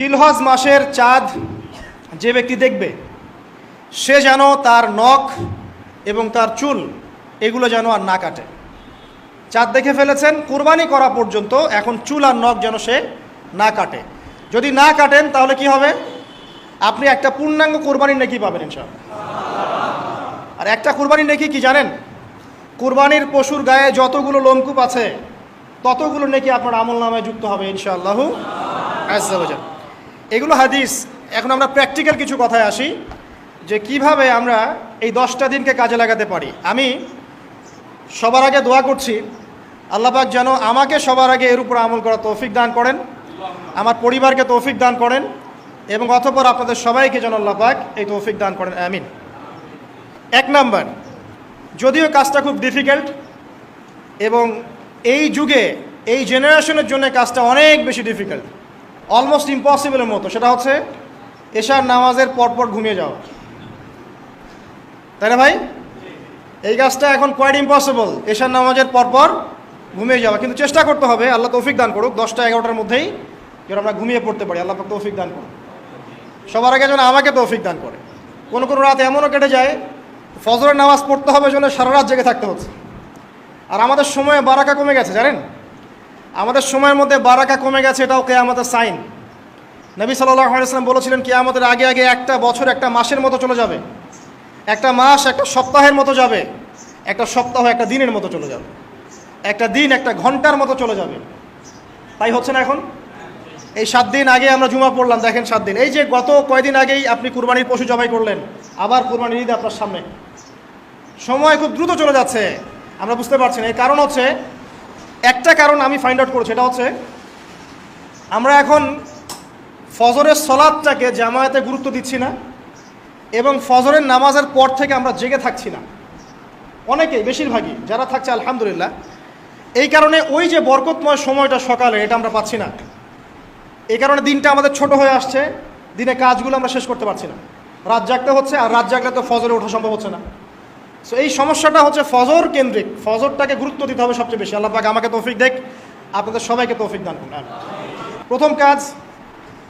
জিলহজ মাসের চাঁদ যে ব্যক্তি দেখবে সে যেন তার নখ এবং তার চুল এগুলো যেন আর না কাটে। চাঁদ দেখে ফেলেছেন, কুরবানি করা পর্যন্ত এখন চুল আর নখ যেন সে না কাটে। যদি না কাটেন তাহলে কি হবে? আপনি একটা পূর্ণাঙ্গ কুরবানির নেকি পাবেন ইনশাআল্লাহ। আর একটা কুরবানির নেকি কি জানেন? কুরবানির পশুর গায়ে যতগুলো লোমকূপ আছে ততগুলো নেকি আপনার আমল নামায় যুক্ত হবে ইনশাআল্লাহু আজ্জা ওয়া জাল। এগুলো হাদিস। এখন আমরা প্র্যাকটিক্যাল কিছু কথায় আসি যে কিভাবে আমরা এই 10টা দিনকে কাজে লাগাতে পারি। আমি সবার আগে দোয়া করছি আল্লাহ পাক যেন আমাকে সবার আগে এর উপর আমল করার তৌফিক দান করেন, আমার পরিবারকে তৌফিক দান করেন এবং অতঃপর আপনাদের সবাইকে যেন আল্লাহ পাক এই তৌফিক দান করেন, আমিন। 1 নাম্বার, যদিও কাজটা খুব ডিফিকাল্ট এবং এই যুগে এই জেনারেশনের জন্য কাজটা অনেক বেশি ডিফিকাল্ট, অলমোস্ট ইম্পসিবলের মতো, সেটা হচ্ছে এশার নামাজের পরপর ঘুমিয়ে যাওয়া। তাই না ভাই? এই কাজটা এখন কোয়াইট ইম্পসিবল, এশার নামাজের পরপর ঘুমিয়ে যাওয়া। কিন্তু চেষ্টা করতে হবে, আল্লাহ তৌফিক দান করুক, 10টা 11টার মধ্যেই যেন আমরা ঘুমিয়ে পড়তে পারি। আল্লাহ পাক তৌফিক দান করুক। সবার আগে যেন আমাকে তৌফিক দান করে। কোনো কোনো রাত এমনও কেটে যায় ফজরের নামাজ পড়তে হবে জন্য সারা রাত জেগে থাকতে হচ্ছে। আর আমাদের সময়ে বারাকা কমে গেছে, জানেন? আমাদের সময়ের মধ্যে বারাকা কমে গেছে, এটাও কিয়ামতের সাইন। নবী সাল্লাল্লাহু আলাইহি ওয়াসাল্লাম বলেছিলেন কিয়ামতের আগে আগে একটা বছর একটা মাসের মতো চলে যাবে, একটা মাস একটা সপ্তাহের মতো যাবে, একটা সপ্তাহ একটা দিনের মতো চলে যাবে, একটা দিন একটা ঘন্টার মতো চলে যাবে। তাই হচ্ছে না এখন? এই 7 দিন আগে আমরা জুমা পড়লাম, দেখেন 7 দিন। এই যে গত কয়দিন আগেই আপনি কুরবানির পশু জবাই করলেন, আবার কুরবানির ঈদ আপনার সামনে। সময় খুব দ্রুত চলে যাচ্ছে, আমরা বুঝতে পারছি না। এই কারণ হচ্ছে, একটা কারণ আমি ফাইন্ড আউট করেছি, এটা হচ্ছে আমরা এখন ফজরের সলাতটাকে জামায়াতে গুরুত্ব দিচ্ছি না এবং ফজরের নামাজের পর থেকে আমরা জেগে থাকছি না। অনেকেই, বেশিরভাগই যারা থাকছে আলহামদুলিল্লাহ। এই কারণে ওই যে বরকতময় সময়টা সকালে, এটা আমরা পাচ্ছি না। এই কারণে দিনটা আমাদের ছোট হয়ে আসছে, দিনে কাজগুলো আমরা শেষ করতে পারছি না, রাত জাগতে হচ্ছে। আর রাত জাগলে তো ফজরে ওঠা সম্ভব হচ্ছে না। সো এই সমস্যাটা হচ্ছে ফজর কেন্দ্রিক, ফজরটাকে গুরুত্ব দিতে হবে সবচেয়ে বেশি। আল্লাহ পাক আমাকে তৌফিক দেখ, আপনাদের সবাইকে তৌফিক দান করুন। প্রথম কাজ,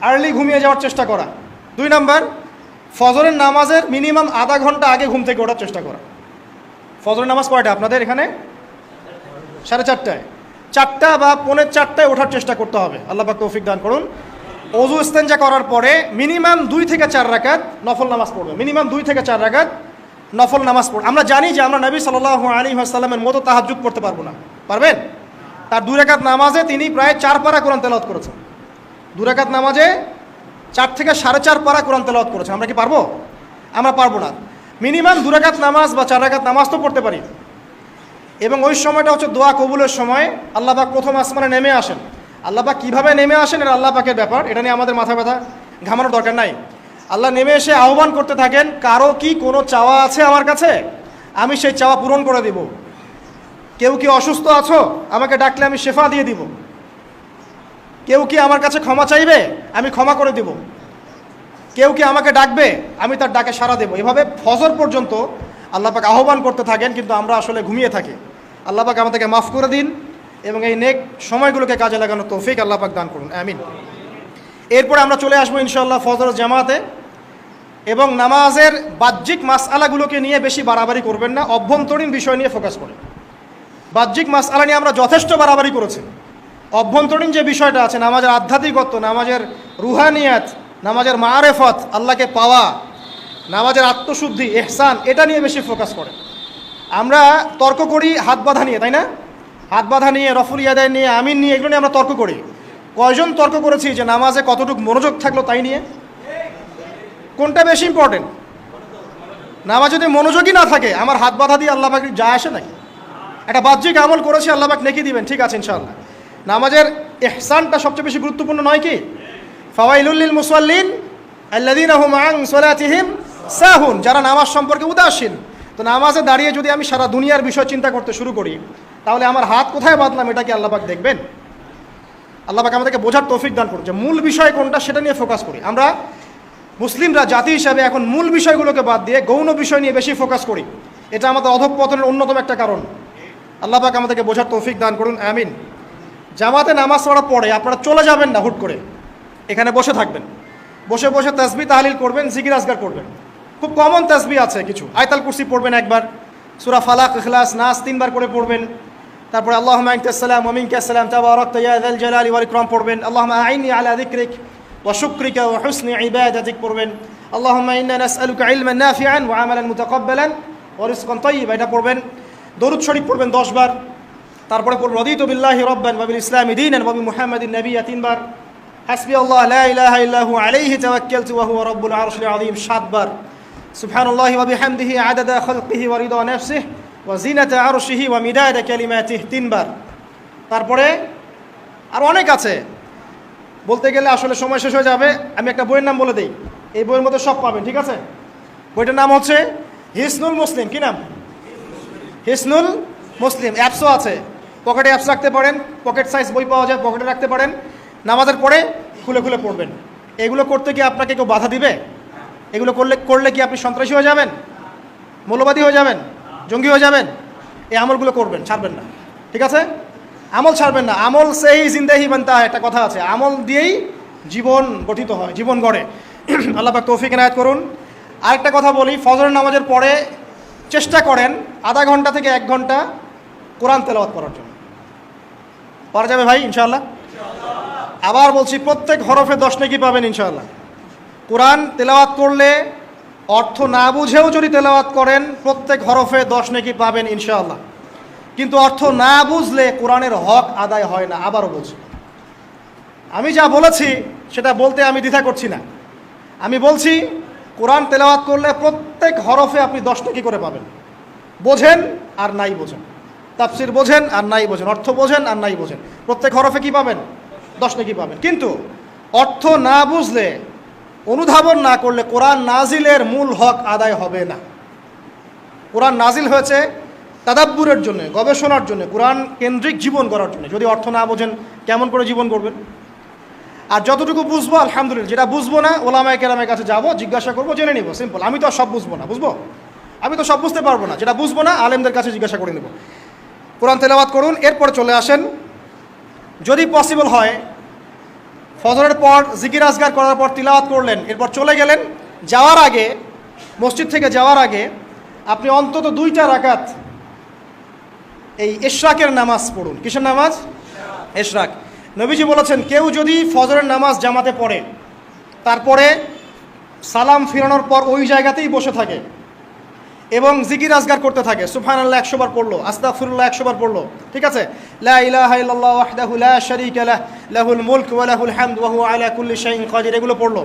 আর্লি ঘুমিয়ে যাওয়ার চেষ্টা করা। 2 নাম্বার, ফজরের নামাজের মিনিমাম আধা ঘন্টা আগে ঘুম থেকে ওঠার চেষ্টা করা। ফজরের নামাজ কয়টা আপনাদের এখানে? 4:30টায়। 4টা বা 4:45টায় ওঠার চেষ্টা করতে হবে। আল্লাহ পাক তৌফিক দান করুন। ওযু ইস্তেনজা করার পরে মিনিমাম 2 থেকে 4 রাকাত নফল নামাজ পড়বে। মিনিমাম 2 থেকে 4 রাকাত নফল নামাজ পড়বে। আমরা জানি যে আমরা নবী সাল্লাল্লাহু আলাইহি ওয়াসাল্লামের মতো তাহাজ্জুদ পড়তে পারবো না। পারবেন? তার 2 রাকাত নামাজে তিনি প্রায় 4 পারা কোরআন তেলাওয়াত করেছেন। 2 রাকাত নামাজে 4 থেকে 4.5 পারা কোরআন তেলাওয়াত করেছেন। আমরা কি পারবো? আমরা পারবো না। মিনিমাম 2 রাকাত নামাজ বা 4 রাকাত নামাজ তো পড়তে পারি। এবং ওই সময়টা হচ্ছে দোয়া কবুলের সময়। আল্লাহ পাক প্রথম আসমানে নেমে আসেন। আল্লাহ পাক কীভাবে নেমে আসেন এটা আল্লাহ পাকের ব্যাপার, এটা নিয়ে আমাদের মাথা ব্যথা ঘামানোর দরকার নাই। আল্লাহ নেমে এসে আহ্বান করতে থাকেন, কারো কি কোনো চাওয়া আছে আমার কাছে? আমি সেই চাওয়া পূরণ করে দিব। কেউ কি অসুস্থ আছো? আমাকে ডাকলে আমি শেফা দিয়ে দিব। কেউ কি আমার কাছে ক্ষমা চাইবে? আমি ক্ষমা করে দিব। কেউ কি আমাকে ডাকবে? আমি তার ডাকে সাড়া দেব। এভাবে ফজর পর্যন্ত আল্লাহ পাক আহ্বান করতে থাকেন, কিন্তু আমরা আসলে ঘুমিয়ে থাকি। আল্লাহ পাক আমাদেরকে মাফ করে দিন এবং এই নেক সময়গুলোকে কাজে লাগানোর তৌফিক আল্লাহ পাক দান করুন, আমিন। এরপরে আমরা চলে আসবো ইনশাআল্লাহ ফজর জামাতে। এবং নামাজের বাহ্যিক মাসআলাগুলোকে নিয়ে বেশি বাড়াবাড়ি করবেন না, অভ্যন্তরীণ বিষয় নিয়ে ফোকাস করেন। বাহ্যিক মাসআলা নিয়ে আমরা যথেষ্ট বাড়াবাড়ি করেছি। অভ্যন্তরীণ যে বিষয়টা আছে, নামাজের আধ্যাত্মিকত্ব, নামাজের রুহানিয়াত, নামাজের মাআরিফত, আল্লাহকে পাওয়া, নামাজের আত্মশুদ্ধি, ইহসান, এটা নিয়ে বেশি ফোকাস করে। আমরা তর্ক করি হাত বাঁধা নিয়ে, তাই না? হাত বাঁধা নিয়ে, রফুল ইয়াদায় নিয়ে, আমিন নিয়ে, এগুলো নিয়ে আমরা তর্ক করি। কয়জন তর্ক করেছি যে নামাজে কতটুকু মনোযোগ থাকলো তাই নিয়ে? কোনটা বেশি ইম্পর্টেন্ট? নামাজ যদি মনোযোগই না থাকে, আমার হাত বাঁধা দিয়ে আল্লাহ পাক যায় আসে নাকি? একটা বাহ্যিক আমল করেছি, আল্লাহ পাক নেকি দিবেন, ঠিক আছে ইনশাআল্লাহ। নামাজের ইহসানটা সবচেয়ে বেশি গুরুত্বপূর্ণ নয় কি? ফাওয়াইলুল লিল মুসাল্লিন আল্লাযীনা হুম আন সালাতিহিম সাহুন, যারা নামাজ সম্পর্কে উদাসীন। তো নামাজে দাঁড়িয়ে যদি আমি সারা দুনিয়ার বিষয় চিন্তা করতে শুরু করি, তাহলে আমার হাত কোথায় বাঁধলাম এটা কি আল্লাহ পাক দেখবেন? আল্লাহ পাক আমাদেরকে বোঝার তৌফিক দান করুন যে মূল বিষয় কোনটা সেটা নিয়ে ফোকাস করি। আমরা মুসলিমরা জাতি হিসাবে এখন মূল বিষয়গুলোকে বাদ দিয়ে গৌণ বিষয় নিয়ে বেশি ফোকাস করি। এটা আমাদের অধঃপতনের অন্যতম একটা কারণ। আল্লাহ পাক আমাদেরকে বোঝার তৌফিক দান করুন, আমিন। জামাতে নামাজ পড়ার পরে আপনারা চলে যাবেন না হুট করে। এখানে বসে থাকবেন, বসে বসে তাসবিহ তাহলিল করবেন, জিকির আজগার করবেন। খুব কমন তাসবিহ আছে কিছু, আয়াতুল কুরসি পড়বেন একবার, সূরা ফালাক, ইখলাস, নাস 3 বার করে পড়বেন। তারপরে আল্লাহুম্মা আনতাস সালাম ওয়া মিনকাস সালাম তাবারাকতা ইয়া যাল জালালি ওয়াল ইকরাম পড়বেন। আল্লাহুম্মা আইন্নি আলা যিকরিক ওয়া শুকরিকা ওয়া হুসনি ইবাদাতিক পড়বেন। আল্লাহুম্মা ইন্না নাসআলুকা ইলমান নাফিআন ওয়া আমালান মুতাকাব্বালান ওয়া রিজকান তাইয়্যিবা, এটা পড়বেন। দরুদ শরীফ পড়বেন 10 বার। তারপরে পড়বেন রাদিতু বিল্লাহি রাব্বান ওয়া বিল ইসলামি দীনান ওয়া বি মুহাম্মাদিন নাবিয়্যা 3 বার। হাসবি আল্লাহ লা ইলাহা ইল্লা হু আলাইহি তাওয়াক্কালতু ওয়া হুয়া রাব্বুল আরশিল আযীম 7 বার। সুবহানাল্লাহি ওয়া বিহামদিহি আদাদা খালকিহি ওয়া রিদা নাফসিহি ওয়া জিনাতা আরশিহি ওয়া মিদাদা কালিমাতিহি 3 বার। তারপরে আর অনেক আছে, বলতে গেলে আসলে সময় শেষ হয়ে যাবে। আমি একটা বইয়ের নাম বলে দিই, এই বইয়ের মধ্যে সব পাবেন, ঠিক আছে? বইটার নাম হচ্ছে হিসনুল মুসলিম। কি নাম? হিসনুল মুসলিম। অ্যাপসও আছে, পকেটে অ্যাপস রাখতে পারেন, পকেট সাইজ বই পাওয়া যায়, পকেটে রাখতে পারেন। নামাজের পরে খুলে খুলে পড়বেন। এগুলো করতে কি আপনাকে কেউ বাধা দিবে? এগুলো করলে কি আপনি সন্ত্রাসী হয়ে যাবেন, মৌলবাদী হয়ে যাবেন, জঙ্গি হয়ে যাবেন? এই আমলগুলো করবেন, ছাড়বেন না, ঠিক আছে? আমল ছাড়বেন না। আমল সেই জিন্দেহি বানতা হয়, একটা কথা আছে, আমল দিয়েই জীবন গঠিত হয়, জীবন গড়ে। আল্লাহ পাক তৌফিক এনায়েত করুন। আরেকটা কথা বলি, ফজরের নামাজের পরে চেষ্টা করেন আধা ঘন্টা থেকে 1 ঘন্টা কোরআন তেলাওয়াত করার জন্য। পারা যাবে ভাই ইনশাআল্লাহ? আবার বলছি, প্রত্যেক হরফে 10 নেকি পাবেন ইনশাআল্লাহ। কোরআন তেলাওয়াত করলে অর্থ না বুঝেও যদি তেলাওয়াত করেন, প্রত্যেক হরফে 10 নেকি পাবেন ইনশাআল্লাহ। কিন্তু অর্থ না বুঝলে কোরআনের হক আদায় হয় না। আবারও বলছি, আমি যা বলেছি সেটা বলতে আমি দ্বিধা করছি না। আমি বলছি কোরআন তেলাওয়াত করলে প্রত্যেক হরফে আপনি 10 নেকি করে পাবেন। বোঝেন আর নাই বোঝেন, তাফসির বোঝেন আর নাই বোঝেন, অর্থ বোঝেন আর নাই বোঝেন, প্রত্যেক হরফে কি পাবেন? 10 নেকি পাবেন। কিন্তু অর্থ না বুঝলে, অনুধাবন না করলে কোরআন নাজিলের মূল হক আদায় হবে না। কোরআন নাজিল হয়েছে তাদাব্বুরের জন্য, গবেষণার জন্য, কোরআন কেন্দ্রিক জীবন গড়ার জন্য। যদি অর্থ না বোঝেন কেমন করে জীবন করবেন? আর যতটুকু বুঝবো আলহামদুলিল্লাহ, যেটা বুঝবো না ওলামায়ে কেরামের কাছে যাবো, জিজ্ঞাসা করবো, জেনে নিব, সিম্পল। আমি তো সব বুঝবো না, বুঝবো? আমি তো সব বুঝতে পারবো না, যেটা বুঝবো না আলেমদের কাছে জিজ্ঞাসা করে নেব। কোরআন তেলাওয়াত করুন। এরপরে চলে আসেন, যদি পসিবল হয় ফজরের পর জিকির আজগার করার পর তিলাওয়াত করলেন, এরপর চলে গেলেন, যাওয়ার আগে, মসজিদ থেকে যাওয়ার আগে আপনি অন্তত 2টা রাকাত এই ইশরাকের নামাজ পড়ুন। কিসের নামাজ? ইশরাক। নবীজি বলেছেন, কেউ যদি ফজরের নামাজ জামাতে পড়ে, তারপরে সালাম ফিরানোর পর ওই জায়গাতেই বসে থাকে এবং জিকির আজগার করতে থাকে, সুবহানাল্লাহ 100 বার পড়লো, আস্তাগফিরুল্লাহ 100 বার পড়লো, ঠিক আছে, লা ইলাহা ইল্লাল্লাহ ওয়াহদাহু লা শারীকা লাহ লাহুল মুলক ওয়া লাহুল হামদ ওয়া হুয়া আলা কুল্লি শাইইন কাদির, এগুলো পড়লো।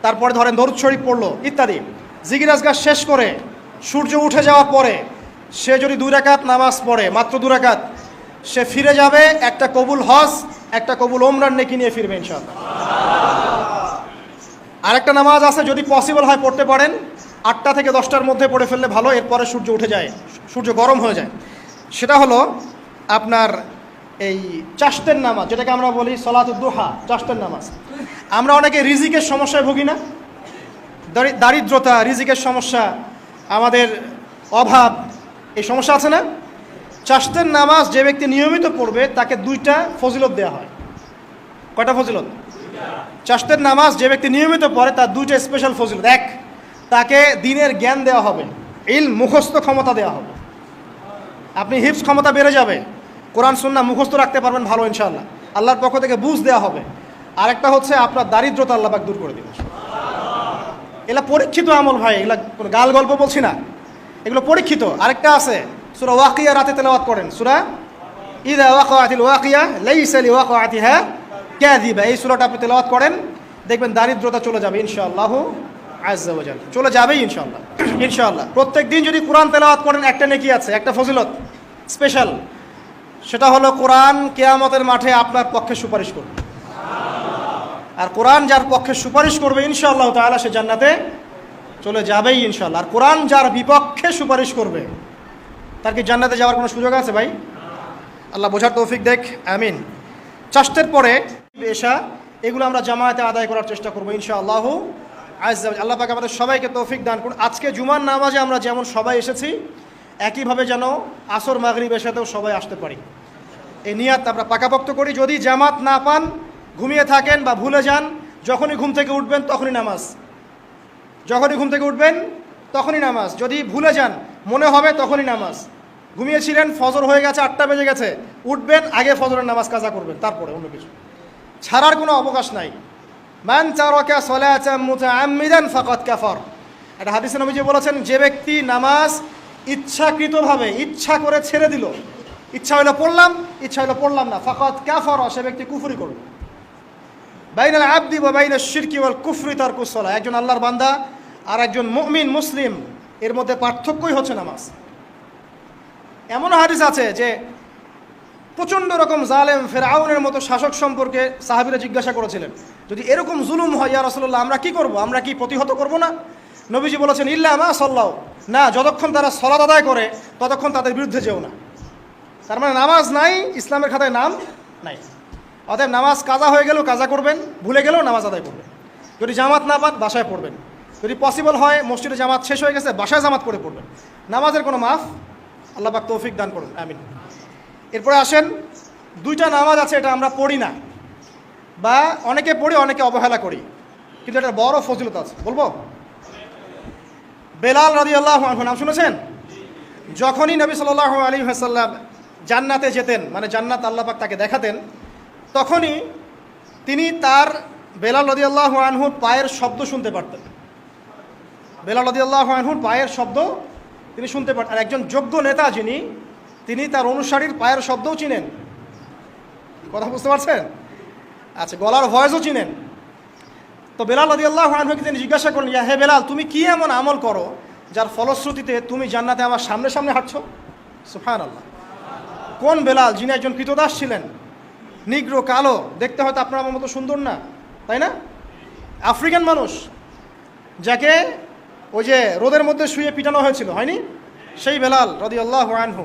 তারপরে ধরেন দরুদ শরীফ পড়লো ইত্যাদি। জিকির আজগার শেষ করে সূর্য উঠে যাওয়ার পরে সে যদি 2 রাকাত নামাজ পড়ে, মাত্র 2 রাকাত, সে ফিরে যাবে একটা কবুল হজ, একটা কবুল ওমরার নেকি নিয়ে ফিরবে ইনশাআল্লাহ। আরেকটা নামাজ আছে, যদি পসিবল হয় পড়তে পারেন, 8টা থেকে 10টার মধ্যে পড়ে ফেললে ভালো, এরপরে সূর্য উঠে যায়, সূর্য গরম হয়ে যায়। সেটা হলো আপনার এই চাশতের নামাজ, যেটাকে আমরা বলি সলাতুদ দুহা, চাশতের নামাজ। আমরা অনেকে রিজিকের সমস্যায় ভুগি না? দারিদ্রতা, রিজিকের সমস্যা, আমাদের অভাব, এই সমস্যা আছে না? চাশতের নামাজ যে ব্যক্তি নিয়মিত পড়বে তাকে 2টা ফজিলত দেওয়া হয়। কয়টা ফজিলত? চাশতের নামাজ যে ব্যক্তি নিয়মিত পড়ে তার 2টা স্পেশাল ফজিলত। 1, তাকে দ্বীনের জ্ঞান দেওয়া হবে, ইলম মুখস্থ ক্ষমতা দেওয়া হবে, আপনি হিফজ ক্ষমতা বেড়ে যাবে, কোরআন সুন্নাহ মুখস্থ রাখতে পারবেন ভালো ইনশাআল্লাহ, আল্লাহর পক্ষ থেকে বুঝ দেওয়া হবে। আরেকটা হচ্ছে আপনার দারিদ্রতা আল্লাহ পাক দূর করে দেবেন। এগুলা পরীক্ষিত আমল ভাই, এগুলা কোনো গাল গল্প বলছি না, এগুলো পরীক্ষিত। আরেকটা আছে, সূরা ওয়াকিয়া রাতে তেলাওয়াত করেন, সূরা ইযা ওয়াকাআতিল ওয়াকিয়া লাইসা লিওয়াকাআতিহা কাযিবা, এই সূরাটা আপনি তেলাওয়াত করেন, দেখবেন দারিদ্রতা চলে যাবে ইনশাআল্লাহ আজ্জা ওয়া জাল, চলে যাবেই ইনশাআল্লাহ। ইনশাআল্লাহ প্রত্যেক দিন যদি কোরআন তেলাওয়াত করেন, একটা নেকি আছে, একটা ফজিলত স্পেশাল, সেটা হলো কোরআন কিয়ামতের মাঠে আপনার পক্ষে সুপারিশ করবে। আর কোরআন যার পক্ষে সুপারিশ করবে ইনশাআল্লাহ তাআলা সে জান্নাতে চলে যাবেই ইনশাআল্লাহ। আর কোরআন যার বিপক্ষে সুপারিশ করবে তার কি জান্নাতে যাওয়ার কোনো সুযোগ আছে ভাই? আল্লাহ বোঝার তৌফিক দেখ, আমিন। চাষতের পরে এশা, এগুলো আমরা জামায়াতে আদায় করার চেষ্টা করবো ইনশাআল্লাহ আজ্জা। আল্লাহ পাক আমাদের সবাইকে তৌফিক দান করুন। আজকে জুমার নামাজে আমরা যেমন সবাই এসেছি, একইভাবে যেন আসর মাগরিব এশাতেও সবাই আসতে পারি, এই নিয়াত আমরা পাকাপোক্ত করি। যদি জামাত না পান, ঘুমিয়ে থাকেন বা ভুলে যান, যখনই ঘুম থেকে উঠবেন তখনই নামাজ, যখনই ঘুম থেকে উঠবেন তখনই নামাজ। যদি ভুলে যান, মনে হবে তখনই নামাজ। ঘুমিয়েছিলেন, ফজর হয়ে গেছে, 8টা বেজে গেছে, উঠবেন, আগে ফজরের নামাজ কাজা করবেন, তারপরে অন্য কিছু ছাড়ার কোনো অবকাশ নাই। মান তারাকা সালাতাম মুতাআম্মিদান ফাকাদ কাফার। একটা হাদিসে নবীজি বলেছেন, যে ব্যক্তি নামাজ ইচ্ছাকৃতভাবে ইচ্ছা করে ছেড়ে দিল, ইচ্ছা হইলো পড়লাম, ইচ্ছা হইলো পড়লাম না, ফাকাদ কাফার, সে ব্যক্তি কুফরি করবে। বাইনাল আবদি ওয়া বাইনাশ শিরকি ওয়াল কুফরি তারকুস সালাহ। একজন আল্লাহর বান্দা আর একজন মুমিন মুসলিম, এর মধ্যে পার্থক্যই হচ্ছে নামাজ। এমন হাদিস আছে যে প্রচণ্ড রকম জালেম ফেরাউনের মতো শাসক সম্পর্কে সাহাবীরা জিজ্ঞাসা করেছিলেন, যদি এরকম জুলুম হয় ইয়া রাসূলুল্লাহ, আমরা কি করব? আমরা কি প্রতিহত করব না? নবীজি বলেছেন, ইল্লা মা সাল্লাও, না, যতক্ষণ তারা সালাত আদায় করে ততক্ষণ তাদের বিরুদ্ধে যেও না। তার মানে নামাজ নাই, ইসলামের খাতায় নাম নাই। অতএব নামাজ কাজা হয়ে গেলেও কাজা করবেন, ভুলে গেলেও নামাজ আদায় করবেন। যদি জামাত না পান, বাসায় পড়বেন। যদি পসিবল হয় মসজিদে জামাত শেষ হয়ে গেছে, বাসায় জামাত করে পড়বেন। নামাজের কোনো মাফ আল্লাহ পাক তৌফিক দান করুন, আমিন। এরপরে আসেন, দুইটা নামাজ আছে, এটা আমরা পড়ি না, বা অনেকে পড়ি, অনেকে অবহেলা করি, কিন্তু এটা বড় ফজিলত আছে। বলবো, বেলাল রাদিয়াল্লাহু আনহু নাম শুনেছেন? যখনই নবী সাল্লাল্লাহু আলাইহি ওয়াসাল্লাম জান্নাতে যেতেন, মানে জান্নাত আল্লাহ পাক তাকে দেখাতেন, তখনই তিনি তার বেলাল রাদিয়াল্লাহু আনহুর পায়ের শব্দ শুনতে পারতেন। বেলাল রাদিয়াল্লাহু আনহুর পায়ের শব্দ তিনি শুনতে পারতেন। আর একজন যোগ্য নেতা যিনি, তিনি তার অনুসারীর পায়ের শব্দও চিনেন। কথা বুঝতে পারছেন? আচ্ছা, গলার ভয়েসও চিনেন। তো বেলাল রাদিয়াল্লাহু আনহুকে তিনি জিজ্ঞাসা করলেন, ইয়া হে বেলাল, তুমি কি এমন আমল করো যার ফলশ্রুতিতে তুমি জান্নাতে আমার সামনে সামনে হাঁটছো? সুবহানাল্লাহ। কোন বেলাল? যিনি একজন কৃতদাস ছিলেন, নিগ্রো, কালো, দেখতে হয়তো আপনার আমার মতো সুন্দর না, তাই না? আফ্রিকান মানুষ, যাকে ওই যে রোদের মধ্যে শুয়ে পিটানো হয়েছিল, হয়নি? সেই বেলাল রাদিয়াল্লাহু আনহু,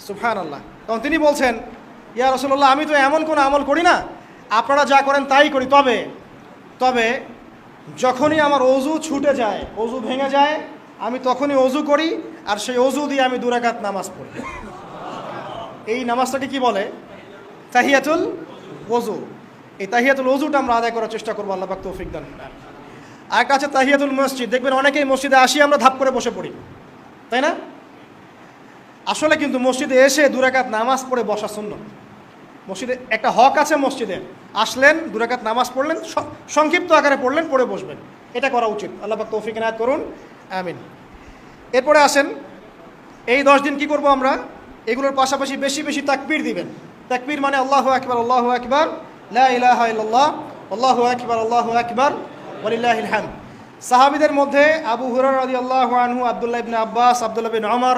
সুবহানাল্লাহ। তখন তিনি বলছেন, ইয়া রাসূলুল্লাহ, আমি তো এমন কোনো আমল করি না, আপনারা যা করেন তাই করি, তবে যখনই আমার অজু ছুটে যায়, অজু ভেঙে যায়, আমি তখনই অজু করি, আর সেই অজু দিয়ে আমি 2 রাকাত নামাজ পড়ি। এই নামাজটাকে কি বলে? তাহিয়াতুল ওযু। এই তাহিয়াতুল ওযুটা আমরা আদায় করার চেষ্টা করবো, আল্লাহ পাক তৌফিক দান করুন। আর একটা আছে তাহিয়াতুল মসজিদ। দেখবেন অনেকেই মসজিদে আসি, আমরা ধাপ করে বসে পড়ি, তাই না? আসলে কিন্তু মসজিদে এসে 2 রাকাত নামাজ পড়ে বসা সুন্নাত। মসজিদে একটা হক আছে, মসজিদে আসলেন, 2 রাকাত নামাজ পড়লেন, সংক্ষিপ্ত আকারে পড়লেন, পড়ে বসবেন, এটা করা উচিত। আল্লাহ পাক তৌফিক ইনায়াত করুন, আমিন। এরপরে আসেন, এই 10 দিন কি করব আমরা? এগুলোর পাশাপাশি বেশি বেশি তাকবীর দিবেন। তাকবীর মানে আল্লাহু আকবার, আল্লাহু আকবার, লা ইলাহা ইল্লাল্লাহ, আল্লাহু আকবার, আল্লাহু আকবার, ওয়ালিল্লাহিল হামদ। সাহাবীদের মধ্যে আবু হুরায়রা রাদিয়াল্লাহু আনহু, আব্দুল্লাহ ইবনে আব্বাস, আব্দুল্লাহ বিন ওমর,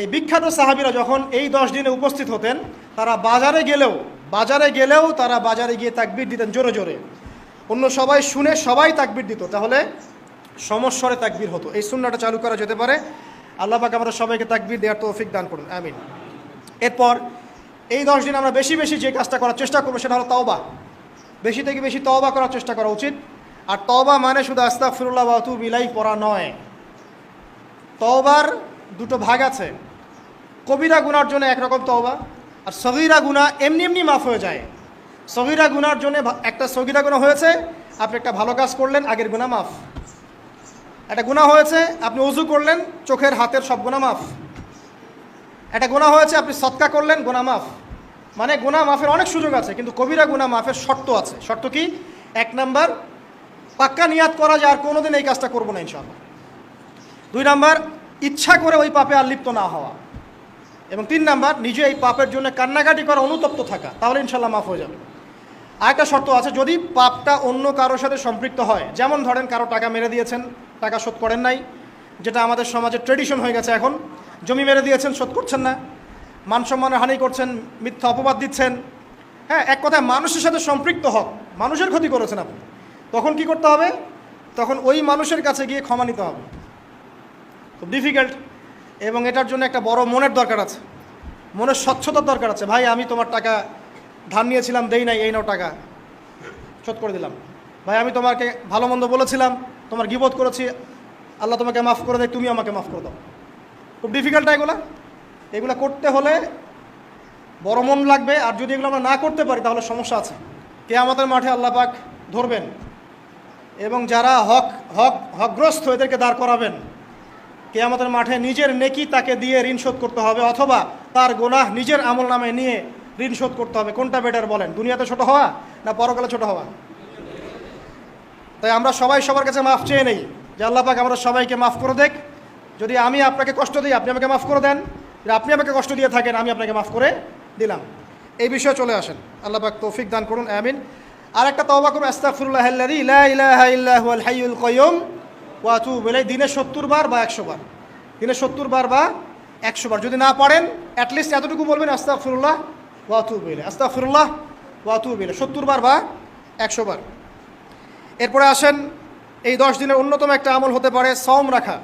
এই বিখ্যাত সাহাবীরা যখন এই 10 দিনে উপস্থিত হতেন, তারা বাজারে গেলেও তারা বাজারে গিয়ে তাকবীর দিতেন জোরে জোরে। অন্য সবাই শুনে সবাই তাকবীর দিত, তাহলে সমস্বরে তাকবীর হতো। এই সুন্নাহটা চালু করা যেতে পারে। আল্লাহ পাক আমরা সবাইকে তাকবীর দেওয়ার তৌফিক দান করুন, আমিন। এরপর এই 10 দিন আমরা বেশি বেশি যে কাজটা করার চেষ্টা করবো, সেটা হলো তওবা। বেশি থেকে বেশি তওবা করার চেষ্টা করা উচিত। আর তওবা মানে শুধু আস্তাগফিরুল্লাহ ওয়া আতুবু ইলাইহি পড়া নয়। তওবার 2টো ভাগ আছে। কবিরা গুনার জন্য একরকম তওবা, আর সগীরা গুনাহ এমনি এমনি মাফ হয়ে যায়। সগীরা গুনার জন্য একটা সগীরা গুনাহ হয়েছে, আপনি একটা ভালো কাজ করলেন, আগের গুনাহ মাফ। একটা গুনাহ হয়েছে, আপনি ওযু করলেন, চোখের হাতের সব গুনাহ মাফ। একটা গুনাহ হয়েছে, আপনি সদকা করলেন, গুনাহ মাফ। মানে গুনাহ মাফের অনেক সুযোগ আছে, কিন্তু কবিরা গুনাহ মাফের শর্ত আছে। শর্ত কি? 1 নাম্বার, পাক্কা নিয়াত করা যে আর কোনোদিন এই কাজটা করবো না ইনশাআল্লাহ। 2 নাম্বার, ইচ্ছা করে ওই পাপে আর লিপ্ত না হওয়া। এবং 3 নাম্বার, নিজে এই পাপের জন্য কান্নাকাটি করা, অনুতপ্ত থাকা, তাহলে ইনশাআল্লাহ মাফ হয়ে যাবে। আরেকটা শর্ত আছে, যদি পাপটা অন্য কারোর সাথে সম্পৃক্ত হয়, যেমন ধরেন কারো টাকা মেরে দিয়েছেন, টাকা শোধ করেন নাই, যেটা আমাদের সমাজে ট্রেডিশন হয়ে গেছে এখন। জমি মেরে দিয়েছেন, শোধ করছেন না, মান সম্মানের হানি করছেন, মিথ্যা অপবাদ দিচ্ছেন, হ্যাঁ, এক কথায় মানুষের সাথে সম্পৃক্ত হক, মানুষের ক্ষতি করেছেন আপনি, তখন কি করতে হবে? তখন ওই মানুষের কাছে গিয়ে ক্ষমা নিতে হবে। খুব ডিফিকাল্ট, এবং এটার জন্য একটা বড় মনের দরকার আছে, মনের স্বচ্ছতার দরকার আছে। ভাই, আমি তোমার টাকা ধার নিয়েছিলাম, দেই নাই, এই নাও টাকা, শোধ করে দিলাম। ভাই, আমি তোমাকে ভালো মন্দ বলেছিলাম, তোমার গীবত করেছি, আল্লাহ তোমাকে মাফ করে দেয়, তুমি আমাকে মাফ করে দাও। খুব ডিফিকাল্ট এগুলা করতে হলে বড় মন লাগবে। আর যদি এগুলো আমরা না করতে পারি, তাহলে সমস্যা আছে। কিয়ামতের মাঠে আল্লাহ পাক ধরবেন এবং যারা হকগ্রস্ত এদেরকে দাঁড় করাবেন। কিয়ামতের মাঠে নিজের নেকি তাকে দিয়ে ঋণ শোধ করতে হবে, অথবা তার গুনাহ নিজের আমল নামে নিয়ে ঋণ শোধ করতে হবে। কোনটা বেটার বলেন? দুনিয়াতে ছোট হওয়া না পরকালে ছোট হওয়া? তাই আমরা সবাই সবার কাছে মাফ চেয়ে নেই যে আল্লাহ পাক আমরা সবাইকে মাফ করে দেখ। যদি আমি আপনাকে কষ্ট দিই, আপনি আমাকে মাফ করে দেন। যদি আপনি আমাকে কষ্ট দিয়ে থাকেন, আমি আপনাকে মাফ করে দিলাম। এই বিষয়ে চলে আসেন। আল্লাহ পাক তৌফিক দান করুন, আমিন। আর একটা তওবা করুন, আস্তাগফিরুল্লাহাল্লাযী লা ইলাহা ইল্লা হুয়াল হাইয়ুল কাইয়্যুম ওয়া আতুবু ইলাইহি। দিনে 70 বার বা 100 বার, দিনে 70 বার বা 100 বার। যদি না পারেন অ্যাটলিস্ট এতটুকু বলবেন, আস্তাগফিরুল্লাহ ওয়া আতুবু ইলাইহি, আস্তাগফিরুল্লাহ ওয়া আতুবু ইলাইহি, 70 বার বা 100 বার। এরপরে আসেন, এই 10 দিনের অন্যতম একটা আমল হতে পারে সওম রাখা।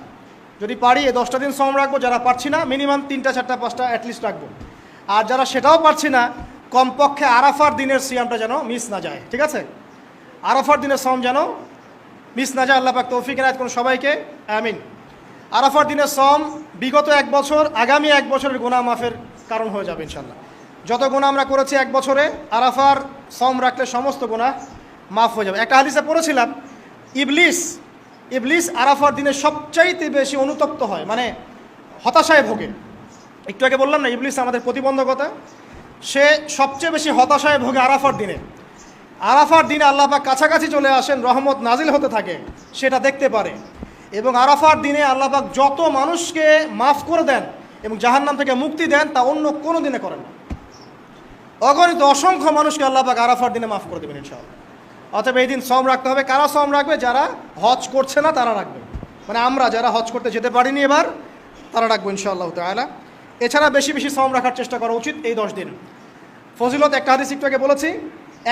যদি পারি এই 10টা দিন সওম রাখবো, যারা পারছি না মিনিমাম 3টা 4টা 5টা অ্যাটলিস্ট রাখবো। আর যারা সেটাও পারছি না, কমপক্ষে আরাফার দিনের সিয়ামটা যেন মিস না যায়, ঠিক আছে? আরাফার দিনের সওম যেন মিস না যায়। আল্লাহ পাক তৌফিক এনায়েত করুন সবাইকে, আমিন। আরাফার দিনের সওম বিগত 1 বছর, আগামী 1 বছরের গুনাহ মাফের কারণ হয়ে যাবে ইনশাআল্লাহ। যত গুনাহ আমরা করেছি 1 বছরে, আরাফার সওম রাখলে সমস্ত গুনাহ মাফ হয়ে যাবে। একটা হাদিসে পড়েছিলাম, ইবলিস আরাফার দিনে সবচাইতে বেশি অনুতপ্ত হয়, মানে হতাশায় ভোগে। একটু আগে বললাম না, ইবলিস আমাদের প্রতিবন্ধকতা, সে সবচেয়ে বেশি হতাশায় ভোগে আরাফার দিনে। আরাফার দিনে আল্লাহ পাক কাছাকাছি চলে আসেন, রহমত নাজিল হতে থাকে, সেটা দেখতে পারে। এবং আরাফার দিনে আল্লাহ পাক যত মানুষকে মাফ করে দেন এবং জাহান্নাম থেকে মুক্তি দেন, তা অন্য কোনো দিনে করেন না। অগণিত অসংখ্য মানুষকে আল্লাহ পাক আরাফার দিনে মাফ করে দেবেন ইনশাআল্লাহ। অতএব এই দিন সওম রাখতে হবে। কারা সওম রাখবে? যারা হজ করছে না তারা রাখবে, মানে আমরা যারা হজ করতে যেতে পারিনি এবার, তারা রাখবো ইনশাআল্লাহ তাআলা। এছাড়া বেশি বেশি সওম রাখার চেষ্টা করা উচিত এই 10 দিন। ফজিলত একটা হাদিস একটু আগে বলেছি,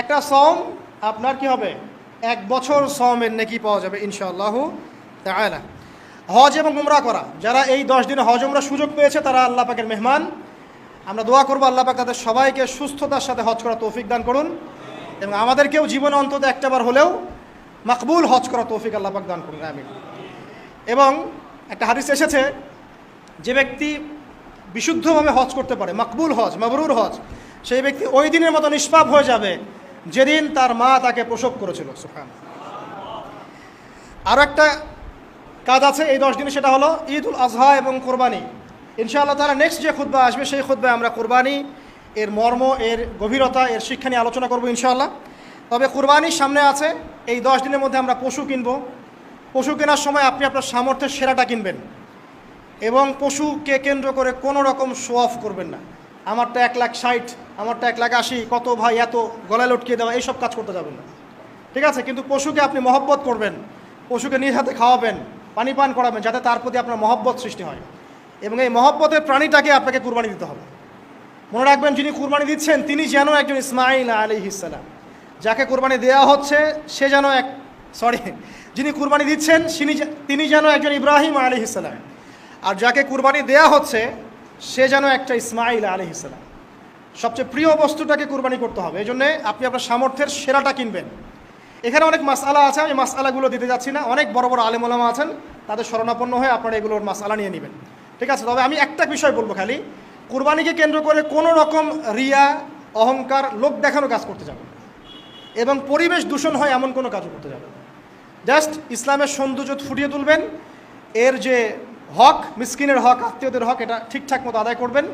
একটা সওম আপনার কি হবে? 1 বছর সওমের নেকি পাওয়া যাবে ইনশাআল্লাহ তাআলা। হজ এবং উমরা করা, যারা এই 10 দিনে হজ উমরা সুযোগ পেয়েছে, তারা আল্লাহ পাকের মেহমান। আমরা দোয়া করবো আল্লাহ পাক তাদের সবাইকে সুস্থতার সাথে হজ করা তৌফিক দান করুন, এবং আমাদেরকেও জীবনে অন্তত একটাবার হলেও মাকবুল হজ করা তৌফিক আল্লাহ পাক দান করুন, আমিন। এবং একটা হাদিস এসেছে, যে ব্যক্তি বিশুদ্ধভাবে হজ করতে পারে, মাকবুল হজ, মাবরুর হজ, সেই ব্যক্তি ওই দিনের মতো নিষ্পাপ হয়ে যাবে যেদিন তার মা তাকে প্রসব করেছিল। সুবহানাল্লাহ। আরও একটা কাজ আছে এই 10 দিনে, সেটা হলো ঈদ উল আজহা এবং কোরবানি। ইনশাআল্লাহ তাআলা নেক্সট যে খুতবা আসবে, সেই খুতবায় আমরা কোরবানি, এর মর্ম, এর গভীরতা, এর শিক্ষা নিয়ে আলোচনা করবো ইনশাআল্লাহ। তবে কোরবানির সামনে আছে, এই 10 দিনের মধ্যে আমরা পশু কিনব। পশু কেনার সময় আপনি আপনার সামর্থ্যের সেরাটা কিনবেন, এবং পশুকে কেন্দ্র করে কোনো রকম শো অফ করবেন না। আমারটা 1,60,000, আমারটা 1,80,000, কত ভাই এত, গলায় লটকিয়ে দেওয়া, এইসব কাজ করতে যাবেন না, ঠিক আছে? কিন্তু পশুকে আপনি মহব্বত করবেন, পশুকে নিজ হাতে খাওয়াবেন, পানি পান করাবেন, যাতে তার প্রতি আপনার মহব্বত সৃষ্টি হয়। এবং এই মহব্বতের প্রাণীটাকে আপনাকে কুরবানি দিতে হবে। মনে রাখবেন, যিনি কুরবানি দিচ্ছেন তিনি যেন একজন ইসমাইল আলাইহিস সালাম। যাকে কুরবানি দেওয়া হচ্ছে সে যেন যিনি কুরবানি দিচ্ছেন তিনি যেন একজন ইব্রাহিম আলাইহিস সালাম, আর যাকে কুরবানি দেওয়া হচ্ছে সে যেন একটা ইসমাইল আলাইহিস সালাম। সবচেয়ে প্রিয় বস্তুটাকে কুরবানি করতে হবে। এই জন্যে আপনি আপনার সামর্থ্যের সেরাটা কিনবেন। এখানে অনেক মাসআলা আছে, আমি মাসআলাগুলো দিতে যাচ্ছি না। অনেক বড় বড় আলেম ওলামা আছেন, তাদের শরণাপন্ন হয়ে আপনারা এগুলোর মাসআলা নিয়ে নেবেন, ঠিক আছে? তবে আমি একটা বিষয় বলবো খালি, কুরবানিকে কেন্দ্র করে কোনো রকম রিয়া, অহংকার, লোক দেখানো কাজ করতে যাবে, এবং পরিবেশ দূষণ হয় এমন কোনো কাজও করতে যাবে। জাস্ট ইসলামের সৌন্দর্য ফুটিয়ে তুলবেন, এর যে হক, মিসকিনের হক, আত্মীয়দের হক, এটা ঠিকঠাক মতো আদায় করবেন।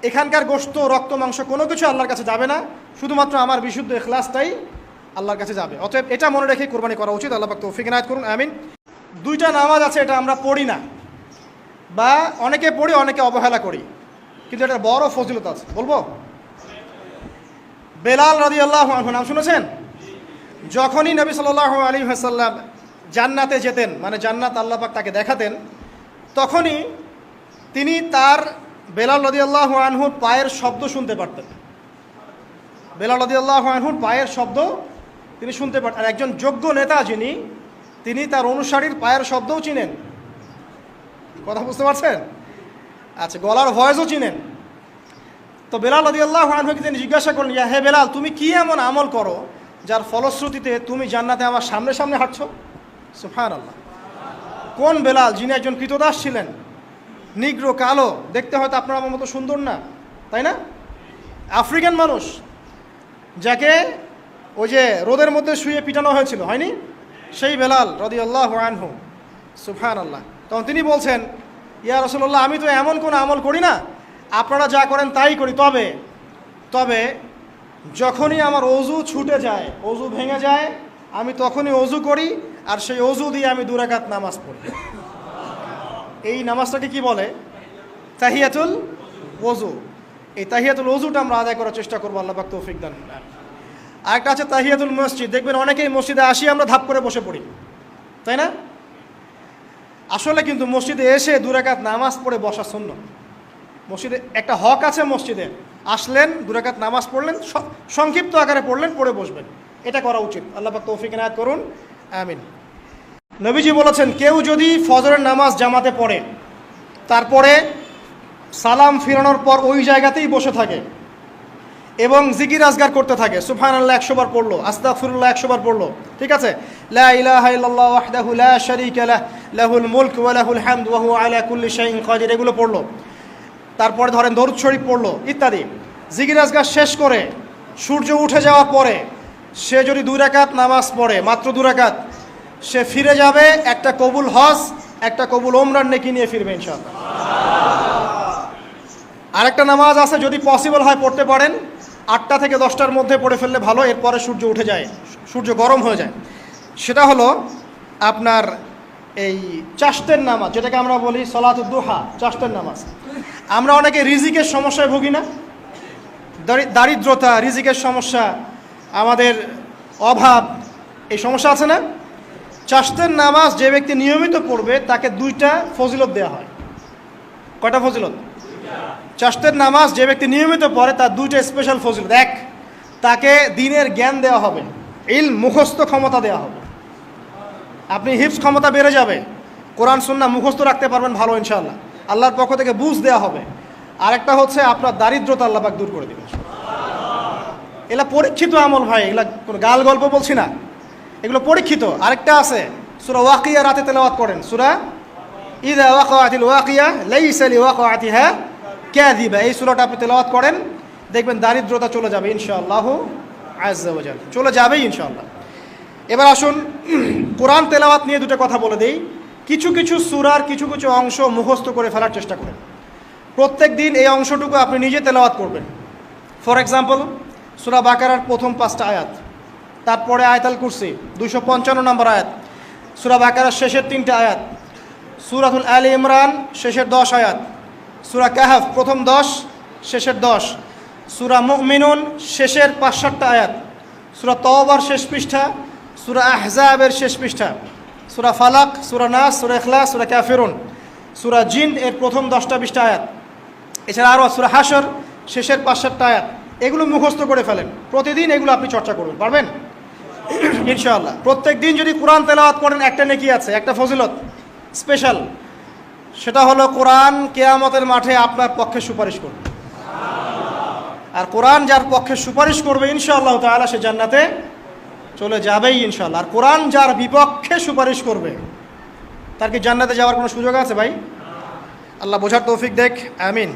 এখানকার গোশত, রক্ত, মাংস কোনো কিছু আল্লাহর কাছে যাবে না, শুধুমাত্র আমার বিশুদ্ধ ইখলাসটাই আল্লাহর কাছে যাবে। অতএব এটা মনে রেখে কুরবানি করা উচিত। আল্লাহ পাক তৌফিক ইনায়েত করুন, আমিন। 2টা নামাজ আছে, এটা আমরা পড়ি না, বা অনেকে পড়ি, অনেকে অবহেলা করি, কিন্তু এটা বড় ফজিলত আছে। বলবো, বেলাল রাদিয়াল্লাহু আনহু নাম শুনেছেন? যখনই নবী সাল্লাল্লাহু আলাইহি ওয়াসাল্লাম জান্নাতে যেতেন, মানে জান্নাত আল্লাহ পাক তাকে দেখাতেন, তখনই তিনি তার বেলাল রাদিয়াল্লাহু আনহুর পায়ের শব্দ শুনতে পারতেন। বেলাল রাদিয়াল্লাহু আনহুর পায়ের শব্দ তিনি শুনতে পারতেন। আর একজন যোগ্য নেতা যিনি, তিনি তার অনুসারীর পায়ের শব্দও চিনেন। কথা বুঝতে পারছেন? আচ্ছা, গলার ভয়েসও চিনেন। তো বেলাল রাদিয়াল্লাহু আনহুকে তিনি জিজ্ঞাসা করলেন, ইয়া হে বেলাল, তুমি কি এমন আমল করো যার ফলশ্রুতিতে তুমি জান্নাতে আমার সামনে সামনে হাঁটছো? সুবহানাল্লাহ। কোন বেলাল? যিনি একজন কৃতদাস ছিলেন, নিগ্রো, কালো, দেখতে হয়তো আপনার আমার মতো সুন্দর না, তাই না? আফ্রিকান মানুষ, যাকে ওই যে রোদের মধ্যে শুয়ে পিটানো হয়েছিল, হয়নি? সেই বেলাল রাদিয়াল্লাহু আনহু, সুবহানাল্লাহ। তখন তিনি বলছেন, ইয়া রাসূলুল্লাহ, আমি তো এমন কোনো আমল করি না, আপনারা যা করেন তাই করি, তবে যখনই আমার অজু ছুটে যায়, অজু ভেঙে যায়, আমি তখনই অজু করি, আর সেই অজু দিয়ে আমি 2 রাকাত নামাজ পড়ি। এই নামাজটাকে কি বলে? তাহিয়াতুল ওযু। এই তাহিয়াতুল ওযুটা আমরা আদায় করার চেষ্টা করবো, আল্লাহ পাক তৌফিক দান করুন। আরেকটা আছে তাহিয়াতুল মসজিদ। দেখবেন অনেকেই মসজিদে আসি আমরা ধাপ করে বসে পড়ি, তাই না? আসলে কিন্তু মসজিদে এসে 2 রাকাত নামাজ পড়ে বসা সুন্নাত। মসজিদে একটা হক আছে, মসজিদে আসলেন 2 রাকাত নামাজ পড়লেন, সংক্ষিপ্ত আকারে পড়লেন, পড়ে বসবেন, এটা করা উচিত। আল্লাহ পাক তৌফিক এনায়েত করুন, আমিন। নবীজি বলেছেন, কেউ যদি ফজরের নামাজ জামাতে পড়ে, তারপরে সালাম ফিরানোর পর ওই জায়গাতেই বসে থাকে এবং জিকির আজগার করতে থাকে, সুবহানাল্লাহ 100 বার পড়লো, আস্তাগফিরুল্লাহ 100 বার পড়লো, ঠিক আছে, লা ইলাহা ইল্লাল্লাহ ওয়াহদাহু লা শারীকা লাহু লাহুল মুলক ওয়া লাহুল হামদ ওয়া হুয়া আলা কুল্লি শাইইন কাদির, এগুলো পড়লো। তারপরে ধরেন দরুদ শরীফ পড়লো ইত্যাদি। জিকির আজগার শেষ করে সূর্য উঠে যাওয়ার পরে সে যদি 2 রাকাত নামাজ পড়ে, মাত্র 2 রাকাত, সে ফিরে যাবে একটা কবুল হজ, একটা কবুল ওমরার নেকি নিয়ে ফিরবে ইনশাআল্লাহ। আরেকটা নামাজ আছে, যদি পসিবল হয় পড়তে পারেন, 8টা থেকে 10টার মধ্যে পড়ে ফেললে ভালো, এরপরে সূর্য উঠে যায়, সূর্য গরম হয়ে যায়। সেটা হলো আপনার এই চাশতের নামাজ, যেটাকে আমরা বলি সলাতুদ দুহা, চাশতের নামাজ। আমরা অনেকে রিজিকের সমস্যায় ভুগি না? দারিদ্রতা, রিজিকের সমস্যা, আমাদের অভাব, এই সমস্যা আছে না? চাশতের নামাজ যে ব্যক্তি নিয়মিত পড়বে তাকে 2টা ফজিলত দেওয়া হয়। কয়টা ফজিলত? চাশতের নামাজ যে ব্যক্তি নিয়মিত পড়ে তার 2টা স্পেশাল ফজিলত। 1, তাকে দ্বীনের জ্ঞান দেওয়া হবে, ইলম মুখস্থ ক্ষমতা দেওয়া হবে, আপনি হিফজ ক্ষমতা বেড়ে যাবে, কোরআন সুন্নাহ মুখস্থ রাখতে পারবেন ভালো ইনশাআল্লাহ, আল্লাহর পক্ষ থেকে বুঝ দেওয়া হবে। আরেকটা হচ্ছে আপনার দারিদ্রতা আল্লাহ পাক দূর করে দেবেন। এগুলা পরীক্ষিত আমল ভাই, এগুলা কোনো গাল গল্প বলছি না, এগুলো পরীক্ষিত। আরেকটা আছে, সূরা ওয়াকিয়া রাতে তেলাওয়াত করেন, সূরা ইযা ওয়াকাআতিল ওয়াকিয়া লাইসা লিওয়াকাআতিহা কাযিবা, এই সূরাটা আপনি তেলাওয়াত করেন, দেখবেন দারিদ্রতা চলে যাবে ইনশাআল্লাহু আযজা ওয়া জাল, চলে যাবেই ইনশাআল্লাহ। এবার আসুন কোরআন তেলাওয়াত নিয়ে 2টা কথা বলে দেই। কিছু কিছু সূরার কিছু কিছু অংশ মুখস্থ করে ফেলার চেষ্টা করেন। প্রত্যেক দিন এই অংশটুকু আপনি নিজে তেলাওয়াত করবেন। ফর এক্সাম্পল, সূরা বাকারার প্রথম 5টা আয়াত, তারপরে আয়াতুল কুরসি 255 নম্বর আয়াত, সূরা বাকারার শেষের 3টা আয়াত, সূরাতুল আলী ইমরান শেষের 10 আয়াত, সূরা কাহফ প্রথম 10 শেষের 10, সূরা মুমিনুন শেষের 5-7টা আয়াত, সূরা তাওবার শেষ পৃষ্ঠা, সূরা আহজাবের শেষ পৃষ্ঠা, সূরা ফালাক, সূরা নাস, সূরা ইখলাস, সূরা কাফিরুন, সূরা জিন এর প্রথম 10টা-20টা আয়াত, এছাড়া আরও সূরা হাশর শেষের 5-7টা আয়াত। এগুলো মুখস্থ করে ফেলেন, প্রতিদিন এগুলো আপনি চর্চা করবেন, পারবেন ইনশাআল্লাহ। প্রত্যেক দিন যদি কোরআন তেলাওয়াত করেন একটা নেকি আছে, একটা ফজিলত স্পেশাল, সেটা হলো কোরআন কিয়ামতের মাঠে আপনার পক্ষে সুপারিশ করবে। আর কোরআন যার পক্ষে সুপারিশ করবে ইনশাআল্লাহ তাআলা সে জান্নাতে চলে যাবেই ইনশাআল্লাহ। আর কোরআন যার বিপক্ষে সুপারিশ করবে তার কি জান্নাতে যাওয়ার কোনো সুযোগ আছে ভাই? আল্লাহ বোঝার তৌফিক দেখ, আমিন।